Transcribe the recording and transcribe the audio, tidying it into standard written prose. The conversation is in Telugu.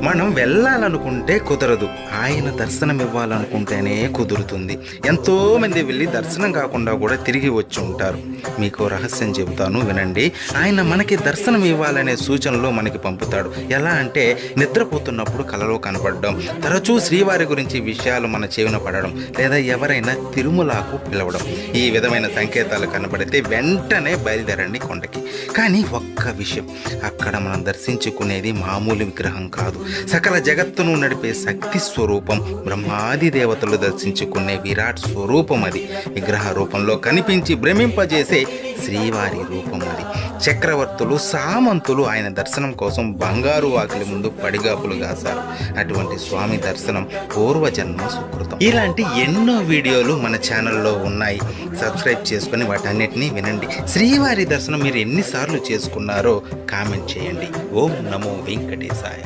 మనం వెళ్ళాలనుకుంటే కుదరదు, ఆయన దర్శనం ఇవ్వాలనుకుంటేనే కుదురుతుంది. ఎంతోమంది వెళ్ళి దర్శనం కాకుండా కూడా తిరిగి వచ్చి ఉంటారు. మీకు రహస్యం చెబుతాను, వినండి. ఆయన మనకి దర్శనం ఇవ్వాలనే సూచనలు మనకి పంపుతాడు. ఎలా అంటే నిద్రపోతున్నప్పుడు కలలో కనపడడం, తరచూ శ్రీవారి గురించి విషయాలు మన చెవిన పడడం, లేదా ఎవరైనా తిరుమలకు పిలవడం. ఈ విధమైన సంకేతాలు కనబడితే వెంటనే బయలుదేరండి కొండకి. కానీ ఒక్క విషయం, అక్కడ మనం దర్శించుకునేది మామూలు విగ్రహం కాదు, సకల జగత్తును నడిపే శక్తి స్వరూపం, బ్రహ్మాది దేవతలు దర్శించుకునే విరాట్ స్వరూపం అది. విగ్రహ రూపంలో కనిపించి భ్రమింపజేసే శ్రీవారి రూపం అది. చక్రవర్తులు, సామంతులు ఆయన దర్శనం కోసం బంగారు వాకిలి ముందు పడిగాపులు కాశారు. అటువంటి స్వామి దర్శనం పూర్వజన్మ సుకృతం. ఇలాంటి ఎన్నో వీడియోలు మన ఛానల్లో ఉన్నాయి. సబ్స్క్రైబ్ చేసుకొని వాటన్నిటినీ వినండి. శ్రీవారి దర్శనం మీరు ఎన్నిసార్లు చేసుకున్నారో కామెంట్ చేయండి. ఓం నమో వెంకటేశాయ.